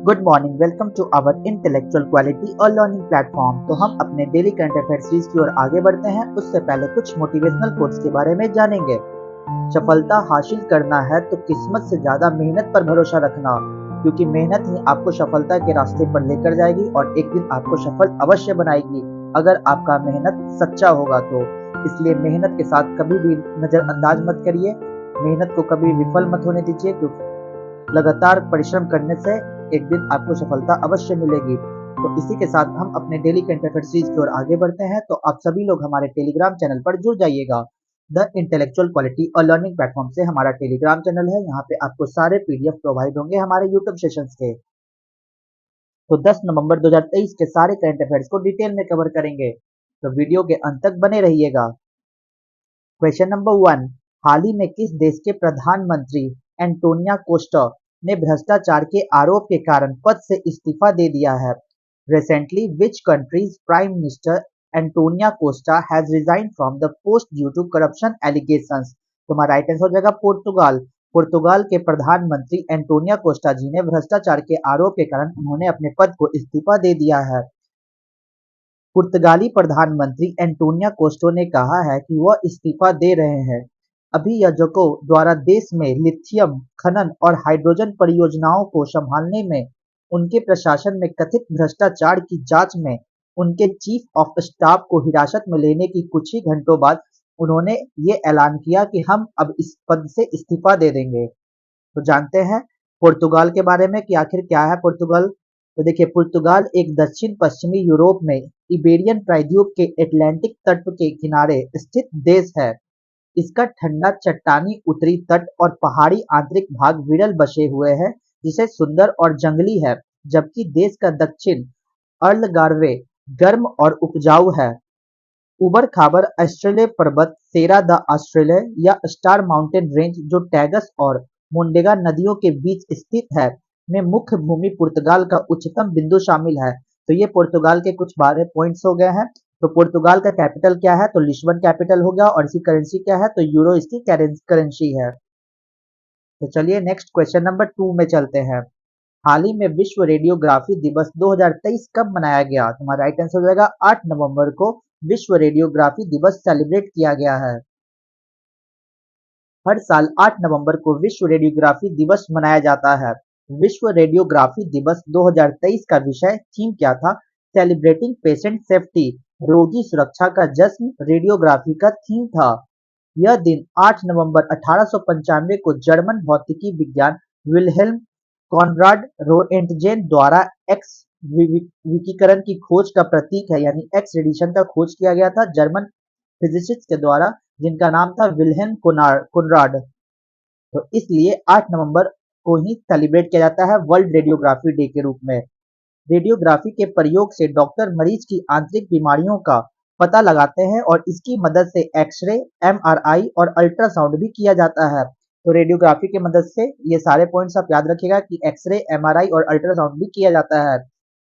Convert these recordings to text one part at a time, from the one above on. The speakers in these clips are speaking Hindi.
Good morning, welcome to our intellectual quality और लर्निंग प्लेटफॉर्म। तो हम अपने डेली करंट अफेयर सीरीज की ओर आगे बढ़ते हैं। उससे पहले कुछ मोटिवेशनल कोट्स के बारे में जानेंगे। सफलता हासिल करना है तो किस्मत से ज्यादा मेहनत पर भरोसा रखना, क्योंकि मेहनत ही आपको सफलता के रास्ते पर लेकर जाएगी और एक दिन आपको सफल अवश्य बनाएगी, अगर आपका मेहनत सच्चा होगा तो। इसलिए मेहनत के साथ कभी भी नजरअंदाज मत करिए, मेहनत को कभी विफल मत होने दीजिए, क्योंकि लगातार परिश्रम करने से एक दिन आपको सफलता अवश्य मिलेगी। तो इसी के साथ हम अपने डेली करंट अफेयर सीरीज की ओर आगे बढ़ते हैं। तो आप सभी लोग हमारे टेलीग्राम चैनल पर जुड़ जाइएगा। द इंटेलेक्चुअल क्वालिटी और लर्निंग प्लेटफॉर्म से हमारा टेलीग्राम चैनल है। यहाँ पे आपको सारे पीडीएफ प्रोवाइड होंगे हमारे यूट्यूब सेशंस के। तो 10 नवंबर 2023 के सारे करंट अफेयर्स को डिटेल में कवर करेंगे, तो वीडियो के अंत तक बने रहिएगा। क्वेश्चन नंबर 1, हाल ही में किस देश के प्रधानमंत्री एंटोनिया कोस्टा ने भ्रष्टाचार के आरोप के कारण पद से इस्तीफा दे दिया है? Recently, which country's Prime Minister Antonia Costa has resigned from the post due to corruption allegations? तुम्हारा राइट आंसर हो जाएगा पुर्तगाल। पुर्तगाल के प्रधानमंत्री एंटोनिया कोस्टा जी ने भ्रष्टाचार के आरोप के कारण उन्होंने अपने पद को इस्तीफा दे दिया है। पुर्तगाली प्रधानमंत्री एंटोनिया कोस्टा ने कहा है कि वह इस्तीफा दे रहे हैं। अभियोजकों द्वारा देश में लिथियम खनन और हाइड्रोजन परियोजनाओं को संभालने में उनके प्रशासन में कथित भ्रष्टाचार की जांच में उनके चीफ ऑफ स्टाफ को हिरासत में लेने की कुछ ही घंटों बाद उन्होंने ये ऐलान किया कि हम अब इस पद से इस्तीफा दे देंगे। तो जानते हैं पुर्तगाल के बारे में कि आखिर क्या है पुर्तगाल। तो देखिए, पुर्तगाल एक दक्षिण पश्चिमी यूरोप में इबेरियन प्रायद्वीप के अटलांटिक तट के किनारे स्थित देश है। इसका ठंडा चट्टानी उत्तरी तट और पहाड़ी आंतरिक भाग विरल बसे हुए हैं, जिसे सुंदर और जंगली है, जबकि देश का दक्षिण अल्गार्वे गर्म और उपजाऊ है। उबड़ खाबड़ ऑस्ट्रेलिया पर्वत सेरा द ऑस्ट्रेलिया या स्टार माउंटेन रेंज, जो टैगस और मोन्टेगा नदियों के बीच स्थित है, में मुख्य भूमि पुर्तगाल का उच्चतम बिंदु शामिल है। तो ये पुर्तगाल के कुछ 12 पॉइंट्स हो गए हैं। तो पुर्तगाल का कैपिटल क्या है? तो लिस्बन कैपिटल हो गया। और इसकी करेंसी क्या है? तो यूरो इसकी करेंसी है। तो चलिए नेक्स्ट क्वेश्चन नंबर 2 में चलते हैं। हाल ही में विश्व रेडियोग्राफी दिवस 2023 कब मनाया गया? तुम्हारा राइट आंसर हो जाएगा 8 नवंबर को विश्व रेडियोग्राफी दिवस सेलिब्रेट किया गया है। हर साल 8 नवंबर को विश्व रेडियोग्राफी दिवस मनाया जाता है। विश्व रेडियोग्राफी दिवस 2023 का विषय थीम क्या था? सेलिब्रेटिंग पेशेंट सेफ्टी, रोगी सुरक्षा का जश्न रेडियोग्राफी का थीम था। यह दिन 8 नवंबर 1895 को जर्मन भौतिकी विज्ञान विल्हेल्म कॉनराड रोएंटजेन द्वारा एक्स विकिरण की खोज का प्रतीक है, यानी एक्स रेडिएशन का खोज किया गया था जर्मन फिजिसिस्ट के द्वारा, जिनका नाम था विल्हेल्म कोनराड। तो इसलिए 8 नवंबर को ही सेलिब्रेट किया जाता है वर्ल्ड रेडियोग्राफी डे के रूप में। रेडियोग्राफी के प्रयोग से डॉक्टर मरीज की आंतरिक बीमारियों का पता लगाते हैं और इसकी मदद से एक्सरे, एमआरआई और अल्ट्रासाउंड भी किया जाता है। तो रेडियोग्राफी की मदद से ये सारे पॉइंट्स आप याद रखिएगा कि एक्सरे, एमआरआई और अल्ट्रासाउंड भी किया जाता है।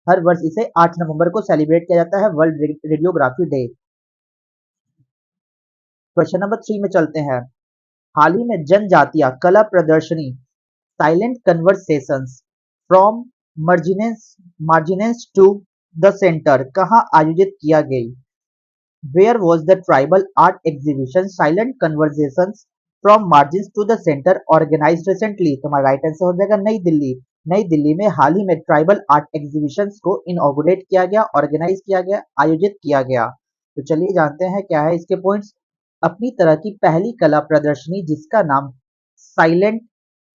हर वर्ष इसे 8 नवंबर को सेलिब्रेट किया जाता है world radiography day. Question number 3 में चलते हैं। हाल ही में जनजातीय कला प्रदर्शनी silent conversations from margins to the centre कहाँ आयोजित किया गई? Where was the tribal art exhibition silent conversations from margin to the centre organise recently? तुम्हारा राइट आंसर हो जाएगा नई दिल्ली। नई दिल्ली में हाल ही में ट्राइबल आर्ट एग्जीबिशन को इनऑगुरेट किया गया, ऑर्गेनाइज किया गया, आयोजित किया गया। तो चलिए जानते हैं क्या है इसके पॉइंट्स। अपनी तरह की पहली कला प्रदर्शनी जिसका नाम silent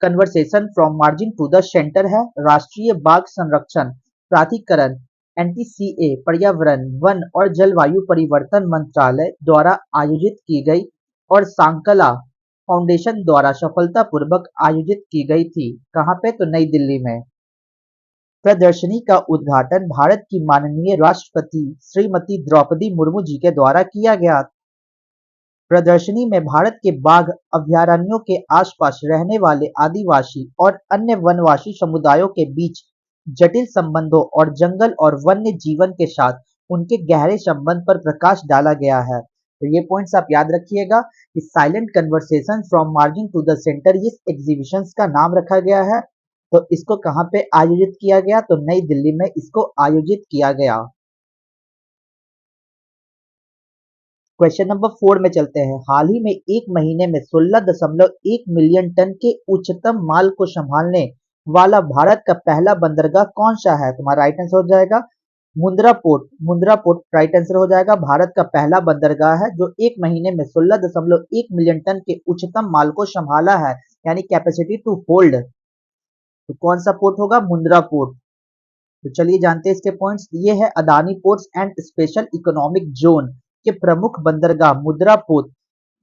conversation from margin to the centre है, राष्ट्रीय बाघ संरक्षण प्राधिकरण एनटीसीए, पर्यावरण, वन और जलवायु परिवर्तन मंत्रालय द्वारा आयोजित की गई और सांकला फाउंडेशन द्वारा सफलतापूर्वक आयोजित की गई थी। कहाँ पे? तो नई दिल्ली में। प्रदर्शनी का उद्घाटन भारत की माननीय राष्ट्रपति श्रीमती द्रौपदी मुर्मू जी के द्वारा किया गया। प्रदर्शनी में भारत के बाघ अभयारण्यों के आसपास रहने वाले आदिवासी और अन्य वनवासी समुदायों के बीच जटिल संबंधों और जंगल और वन्य जीवन के साथ उनके गहरे संबंध पर प्रकाश डाला गया है। तो ये पॉइंट्स आप याद रखिएगा कि silent conversation from margin to the centre इस एग्जीबिशन का नाम रखा गया है। तो इसको कहाँ पे आयोजित किया गया? तो नई दिल्ली में इसको आयोजित किया गया। क्वेश्चन नंबर 4 में चलते हैं। हाल ही में एक महीने में 16.1 मिलियन टन के उच्चतम माल को संभालने वाला भारत का पहला बंदरगाह कौन सा है? तुम्हारा राइट आंसर हो जाएगा Mundra port. Mundra port right answer हो जाएगा। भारत का पहला बंदरगाह है जो एक महीने में 16.1 मिलियन टन के उच्चतम माल को संभाला है, यानी कैपेसिटी टू होल्ड। तो कौन सा पोर्ट होगा? मुंद्रा पोर्ट। तो चलिए जानते हैं इसके पॉइंट्स। ये है Adani ports and special economic zone के प्रमुख बंदरगाह मुद्रा पोर्ट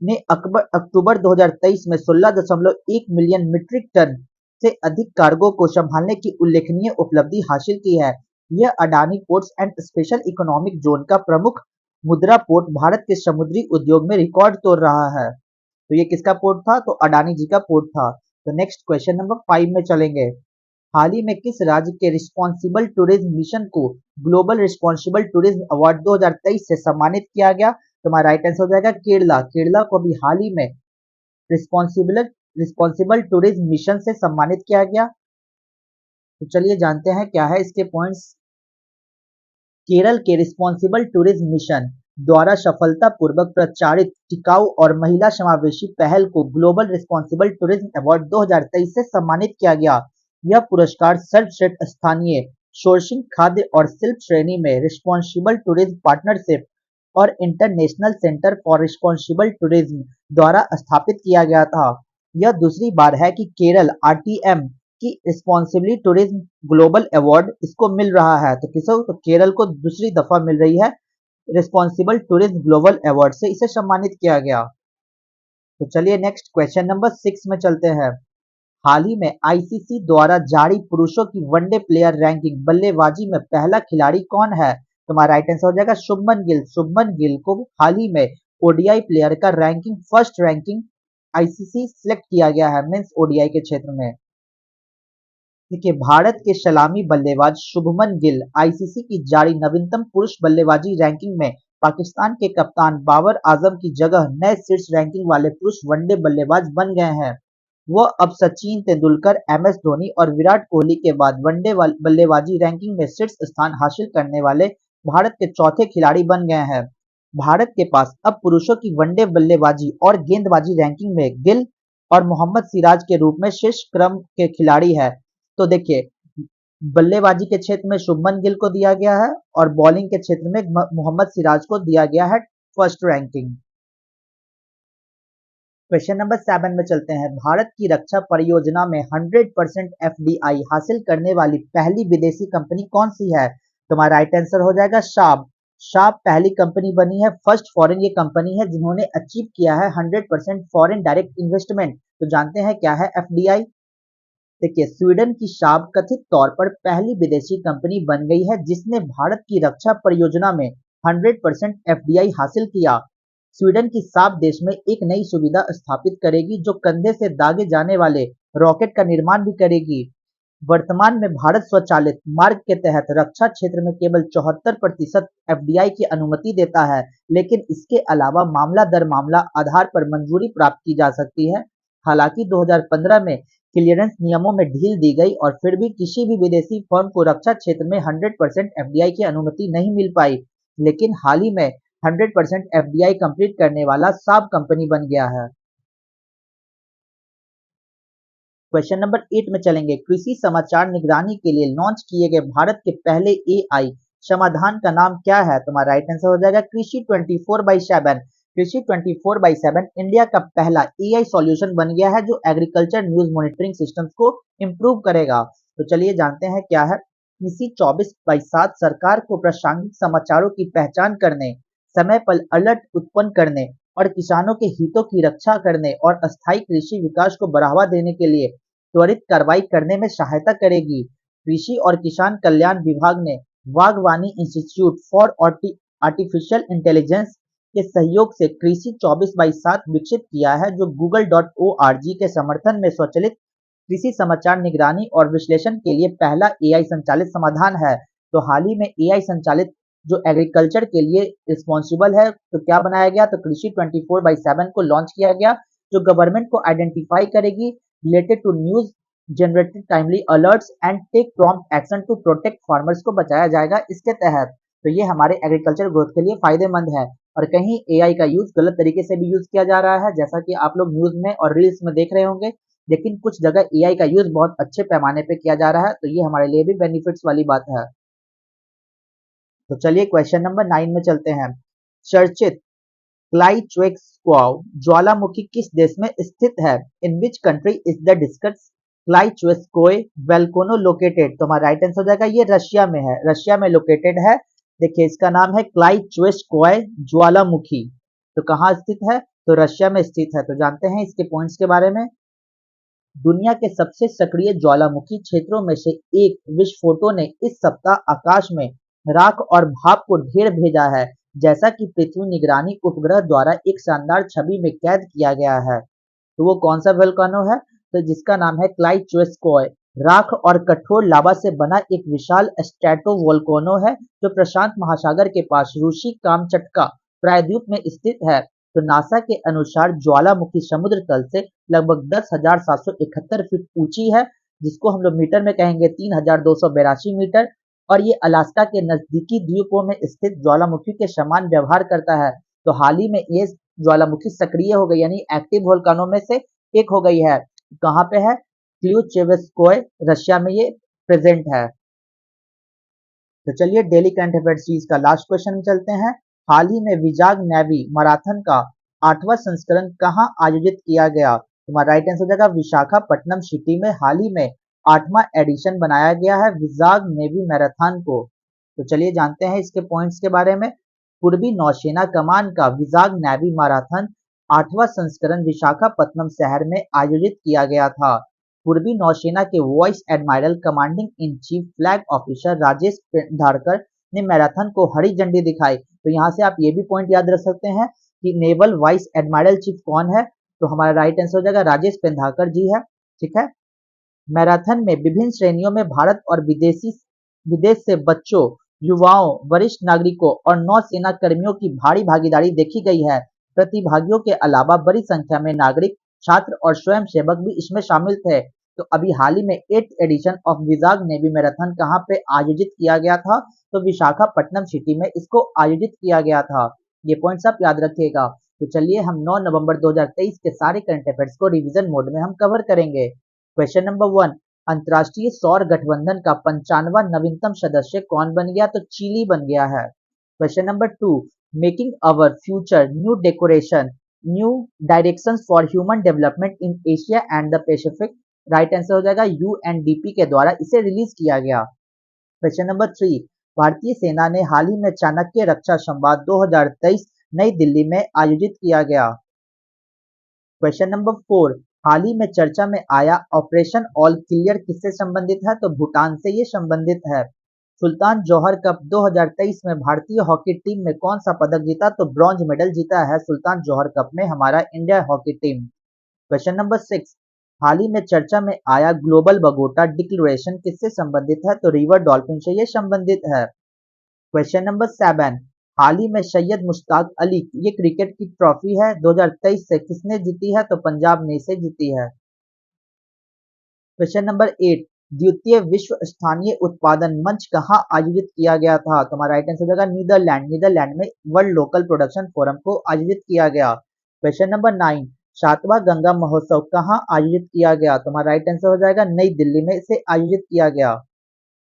ने अक्टूबर 2023 में 16.1 मिलियन मीट्रिक टन से अधिक कार्गो को संभालने की उल्लेखनीय उपलब्धि हासिल की है। यह Adani ports and special economic zone का प्रमुख मुद्रा पोर्ट भारत के समुद्री उद्योग में रिकॉर्ड तोड़ रहा है। तो ये किसका पोर्ट था? तो अडानी जी का पोर्ट था। तो नेक्स्ट क्वेश्चन नंबर 5 में चलेंगे। हाल ही में किस राज्य के रिस्पॉन्सिबल टूरिज्म मिशन को ग्लोबल रिस्पॉन्सिबल टूरिज्म अवार्ड 2023 से सम्मानित किया गया? तुम्हारा राइट आंसर हो जाएगा केरला। केरला को भी हाल ही में रिस्पॉन्सिबल रिस्पॉन्सिबल टूरिज्म मिशन से सम्मानित किया गया। तो चलिए जानते हैं क्या है इसके पॉइंट्स। केरल के रिस्पॉन्सिबल टूरिज्म मिशन द्वारा सफलतापूर्वक प्रचारित टिकाऊ और महिला समावेशी पहल को ग्लोबल रिस्पॉन्सिबल टूरिज्म अवार्ड 2023 से सम्मानित किया गया। यह पुरस्कार सर्वश्रेष्ठ स्थानीय सोर्सिंग, खाद्य और शिल्प श्रेणी में रिस्पॉन्सिबल टूरिज्म पार्टनरशिप और international centre for responsible tourism द्वारा स्थापित किया गया था। यह दूसरी बार है कि केरल आरटीएम की रिस्पॉन्सिबली टूरिज्म ग्लोबल अवार्ड इसको मिल रहा है। तो किसको? तो केरल को दूसरी दफा मिल रही है रिस्पॉन्सिबल टूरिज्म ग्लोबल अवार्ड से, इसे सम्मानित किया गया। तो चलिए नेक्स्ट क्वेश्चन नंबर 6 में चलते हैं। हाल ही में आईसीसी द्वारा जारी पुरुषों की वनडे प्लेयर रैंकिंग बल्लेबाजी में पहला खिलाड़ी कौन है? तुम्हारा राइट आंसर हो जाएगा शुभमन गिल। शुभमन गिल को हाल ही में ओडीआई प्लेयर का ranking first ranking ICC select किया गया है मेंस ओडीआई के क्षेत्र में। देखिए, भारत के सलामी बल्लेबाज शुभमन गिल आईसीसी की जारी नवीनतम पुरुष बल्लेबाजी रैंकिंग में पाकिस्तान के कप्तान बाबर आजम की जगह नए शीर्ष रैंकिंग वाले पुरुष वनडे बल्लेबाज बन गए हैं। वह अब सचिन तेंदुलकर, एमएस धोनी और विराट कोहली के बाद वनडे बल्लेबाजी रैंकिंग में शीर्ष स्थान हासिल करने वाले भारत के चौथे खिलाड़ी बन गए हैं। भारत के पास अब पुरुषों की वनडे बल्लेबाजी और गेंदबाजी रैंकिंग में गिल और मोहम्मद सिराज के रूप में शीर्ष क्रम के खिलाड़ी है। तो देखिए, बल्लेबाजी के क्षेत्र में शुभमन गिल को दिया गया है और बॉलिंग के क्षेत्र में मोहम्मद सिराज को दिया गया है फर्स्ट रैंकिंग। क्वेश्चन नंबर 7 में चलते हैं। भारत की रक्षा परियोजना में 100% एफडीआई हासिल करने वाली पहली विदेशी कंपनी कौन सी है? तुम्हारा राइट आंसर हो जाएगा शाब। शाब पहली कंपनी बनी है, फर्स्ट फॉरेन ये कंपनी है जिन्होंने अचीव किया है 100% फॉरेन डायरेक्ट इन्वेस्टमेंट। तो जानते हैं क्या है एफडीआई। देखिए, स्वीडन की शाब कथित तौर पर पहली विदेशी कंपनी बन गई है जिसने भारत की रक्षा परियोजना में 100% एफडीआई हासिल किया। स्वीडन की साब देश में एक नई सुविधा स्थापित करेगी जो कंधे से दागे जाने वाले रॉकेट का निर्माण भी करेगी। वर्तमान में भारत स्वचालित मार्ग के तहत रक्षा क्षेत्र में केवल 74% एफडीआई की अनुमति देता है, लेकिन इसके अलावा मामला दर मामला आधार पर मंजूरी प्राप्त की जा सकती है। हालांकि 2015 में क्लियरेंस नियमों में ढील दी गई और फिर भी किसी भी विदेशी फर्म को रक्षा क्षेत्र में 100% एफडीआई की अनुमति नहीं मिल पाई, लेकिन हाल ही में 100% एफडीआई कंप्लीट करने वाला साब कंपनी बन गया है। क्वेश्चन नंबर 8 में चलेंगे। कृषि समाचार निगरानी के लिए लॉन्च किए गए भारत के पहले एआई समाधान का नाम क्या है? तुम्हारा राइट आंसर हो जाएगा कृषि 24/7। कृषि 24/7 इंडिया का पहला एआई सॉल्यूशन बन गया है जो एग्रीकल्चर न्यूज मॉनिटरिंग सिस्टम्स को इम्प्रूव करेगा। तो चलिए जानते हैं क्या है। कृषि 24/7 सरकार को प्रासंगिक समाचारों की पहचान करने, समय पर अलर्ट उत्पन्न करने और किसानों के हितों की रक्षा करने और अस्थायी कृषि विकास को बढ़ावा देने के लिए त्वरित कार्रवाई करने में सहायता करेगी। कृषि और किसान कल्याण विभाग ने बागवानी इंस्टीट्यूट फॉर आर्टिफिशियल इंटेलिजेंस के सहयोग से कृषि 24/7 विकसित किया है जो google.org के समर्थन में स्वचालित कृषि समाचार निगरानी और विश्लेषण के लिए पहला एआई संचालित समाधान है। तो हाल ही में एआई संचालित जो एग्रीकल्चर के लिए रिस्पॉन्सिबल है, तो क्या बनाया गया? तो कृषि 24/7 को लॉन्च किया गया जो गवर्नमेंट को आइडेंटिफाई करेगी related to news generated timely alerts and take prompt action to protect farmers को बचाया जाएगा इसके तहत। तो ये हमारे एग्रीकल्चर ग्रोथ के लिए फायदेमंद है। और कहीं एआई का यूज गलत तरीके से भी यूज किया जा रहा है, जैसा कि आप लोग न्यूज में और रील्स में देख रहे होंगे। लेकिन कुछ जगह एआई का यूज बहुत अच्छे पैमाने पे किया जा रहा है, तो ये हमारे लिए भी बेनिफिट्स वाली बात है। तो चलिए क्वेश्चन नंबर 9 में चलते हैं। चर्चित क्लाइचुएक्सक्वाओ ज्वालामुखी किस देश में स्थित है? In which country is the discuss Klyuchevskoy volcano located? तो हमारा राइट आंसर हो जाएगा, ये रशिया में है, रशिया में लोकेटेड है। देखिए इसका नाम है क्लाइचुएस्कोय ज्वालामुखी। तो कहाँ स्थित है? तो रशिया में स्थित है। तो जानते हैं इसके पॉइंट्स के बारे में। दुनिया के सबसे सक्रिय ज्वालामुखी क्षेत्रों में से एक विस्फोटों ने इस सप्ताह आकाश में राख और भाप को ढेर भेजा है, जैसा कि पृथ्वी निगरानी उपग्रह द्वारा एक शानदार छवि में कैद किया गया है। तो वो कौन सा वोल्केनो है? तो जिसका नाम है क्लाइचुएस्कोय। राख और कठोर लावा से बना एक विशाल स्ट्रेटोवोल्केनो है जो प्रशांत महासागर के पास रूसी कामचटका प्रायद्वीप में स्थित है। तो नासा के अनुसार ज्वालामुखी समुद्र तल से लगभग 10,771 फीट ऊंची है, जिसको हम लोग मीटर में कहेंगे 3,282 मीटर। और ये अलास्का के नजदीकी द्वीपों में स्थित ज्वालामुखी के समान व्यवहार करता है। तो हाल ही में ये ज्वालामुखी सक्रिय हो गई, यानी एक्टिव वोल्केनो में से एक हो गई है। कहाँ पे है? क्ल्यूचेवेस्कोय, रशिया में ये प्रेजेंट है। तो चलिए डेली करंट अफेयर्स सीरीज का लास्ट क्वेश्चन में चलते हैं। हाल ही में विजाग नेवी मैराथन का 8वां संस्करण कहाँ आयोजित किया गया? तुम्हारा राइट आंसर हो जाएगा विशाखापट्टनम सिटी में हाल ही में 8वां एडिशन बनाया गया है विजाग नेवी मैराथन को। तो चलिए जानते हैं इसके पॉइंट्स के बारे में। पूर्वी नौसेना कमान का विजाग नेवी मैराथन 8वां संस्करण विशाखापट्टनम शहर में आयोजित किया गया था। पूर्वी नौसेना के vice admiral commanding in chief flag officer Rajesh Pendharkar ने मैराथन को हरी झंडी दिखाई। तो यहाँ से आप ये भी पॉइंट याद रख सकते हैं कि नेवल वाइस एडमिरल चीफ कौन है? तो हमारा राइट आंसर हो जाएगा राजेश पेंधारकर जी है। ठीक है। मैराथन में विभिन्न श्रेणियों में भारत और विदेश से बच्चों, युवाओं, वरिष्ठ नागरिकों और नौसेना कर्मियों की भारी भागीदारी देखी गई है। प्रतिभागियों के अलावा बड़ी संख्या में नागरिक, छात्र और स्वयंसेवक भी इसमें शामिल थे। तो अभी हाल ही में 8th edition of Vizag navy marathon कहाँ पे आयोजित किया गया था? तो विशाखापट्टनम सिटी में इसको आयोजित किया गया था। ये पॉइंट्स आप याद रखिएगा। तो चलिए हम 9 नवंबर 2023 के सारे करंट अफेयर्स को रिवीजन मोड में हम कवर करेंगे। क्वेश्चन नंबर 1, अंतर्राष्ट्रीय सौर गठबंधन का 95वां नवीनतम सदस्य कौन बन गया? तो चिली बन गया है। Question number 2, making our future new decoration new directions for human development in Asia and the Pacific. Right answer हो जाएगा यूएनडीपी के द्वारा इसे रिलीज किया गया। क्वेश्चन नंबर 3, भारतीय सेना ने हाल ही में चाणक्य रक्षा संवाद 2023 नई दिल्ली में आयोजित किया गया। क्वेश्चन नंबर 4, हाल ही में चर्चा में आया ऑपरेशन ऑल क्लियर किससे संबंधित है? तो भूटान से ये संबंधित है। सुल्तान जौहर कप 2023 में भारतीय हॉकी टीम में कौन सा पदक जीता? तो ब्रॉन्ज मेडल जीता है सुल्तान जौहर कप में हमारा India hockey team. Question number 6, हाल ही में चर्चा में आया ग्लोबल बगोटा डिक्लेरेशन किससे संबंधित है? तो रिवर डॉल्फिन से ये संबंधित है। क्वेश्चन नंबर 7, हाल ही में सैयद मुश्ताक अली ये क्रिकेट की ट्रॉफी है 2023 से किसने जीती है? तो पंजाब ने इसे जीती है। क्वेश्चन नंबर 8, द्वितीय विश्व स्थानीय उत्पादन मंच कहाँ आयोजित किया गया था? तो हमारा राइट आंसर हो जाएगा नीदरलैंड में वर्ल्ड लोकल प्रोडक्शन फोरम को आयोजित किया गया। क्वेश्चन नंबर 9, 7वां गंगा महोत्सव कहाँ आयोजित किया गया? तो हमारा राइट आंसर हो जाएगा नई दिल्ली में इसे आयोजित किया गया।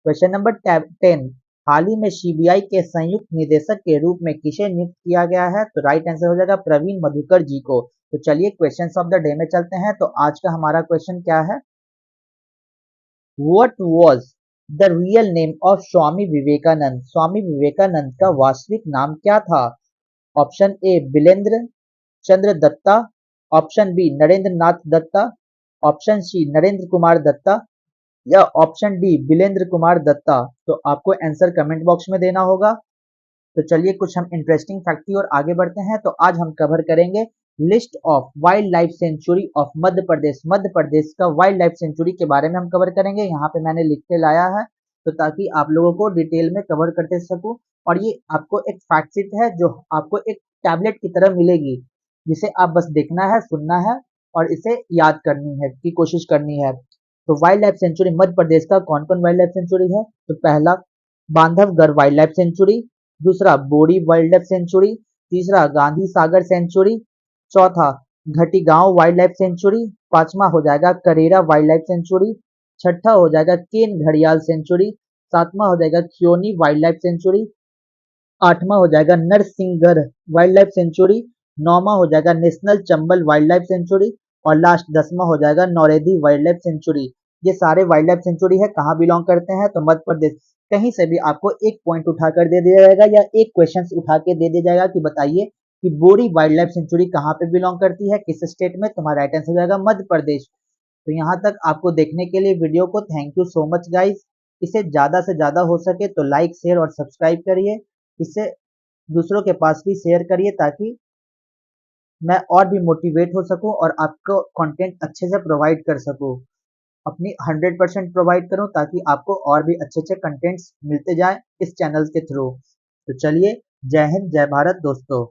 क्वेश्चन नंबर 10, हाल ही में सीबीआई के संयुक्त निदेशक के रूप में किसे नियुक्त किया गया है? तो राइट आंसर हो जाएगा प्रवीण मधुकर जी को। तो चलिए क्वेश्चन ऑफ द डे में चलते हैं। तो आज का हमारा क्वेश्चन क्या है? What was the real name of Swami Vivekananda? Swami Vivekananda का वास्तविक नाम क्या था? Option A Bilendra Chandra Datta, option B Narendra Nath Datta, option C Narendra Kumar Datta या ऑप्शन डी बिलेंद्र कुमार दत्ता। तो आपको आंसर कमेंट बॉक्स में देना होगा। तो चलिए कुछ हम इंटरेस्टिंग फैक्ट की ओर आगे बढ़ते हैं। तो आज हम कवर करेंगे list of wildlife sanctuary of Madhya Pradesh. Madhya Pradesh का वाइल्ड लाइफ सेंचुरी के बारे में हम कवर करेंगे। यहाँ पे मैंने लिख के लाया है तो ताकि आप लोगों को डिटेल में कवर करते सकूं। और ये आपको एक फैक्ट शीट है जो आपको एक टैबलेट की तरह मिलेगी, जिसे आप बस देखना है, सुनना है और इसे याद करनी है की कोशिश करनी है। तो वाइल्ड लाइफ सेंचुरी मध्य प्रदेश का कौन कौन वाइल्ड लाइफ सेंचुरी है? तो पहला बांधवगढ़ वाइल्ड लाइफ सेंचुरी, दूसरा बोरी वाइल्ड लाइफ सेंचुरी, तीसरा गांधी सागर सेंचुरी, चौथा घटीगांव वाइल्ड लाइफ सेंचुरी, पांचवा हो जाएगा करेरा वाइल्ड लाइफ सेंचुरी, छठा हो जाएगा केन घड़ियाल सेंचुरी, सातवां हो जाएगा खियोनी वाइल्ड लाइफ सेंचुरी, आठवां हो जाएगा नरसिंहगढ़ वाइल्ड लाइफ सेंचुरी, नौवां हो जाएगा national Chambal wild life sanctuary और लास्ट 10वां हो जाएगा नौरेदी वाइल्ड लाइफ सेंचुरी। ये सारे वाइल्ड लाइफ सेंचुरी है, कहाँ बिलोंग करते हैं? तो मध्य प्रदेश। कहीं से भी आपको एक पॉइंट उठाकर दे दिया जाएगा या एक क्वेश्चन उठा के दे दिया जाएगा कि बताइए कि बोरी वाइल्ड लाइफ सेंचुरी कहाँ पे बिलोंग करती है, किस स्टेट में? तुम्हारा राइट आंसर हो जाएगा मध्य प्रदेश। तो यहाँ तक आपको देखने के लिए वीडियो को thank you so much guys. इसे ज़्यादा से ज़्यादा हो सके तो लाइक शेयर और सब्सक्राइब करिए, इसे दूसरों के पास भी शेयर करिए ताकि मैं और भी मोटिवेट हो सकूं और आपको कंटेंट अच्छे से प्रोवाइड कर सकूं, अपनी 100% प्रोवाइड करूं ताकि आपको और भी अच्छे अच्छे कंटेंट्स मिलते जाएं इस चैनल के थ्रू। तो चलिए, जय हिंद जय भारत दोस्तों।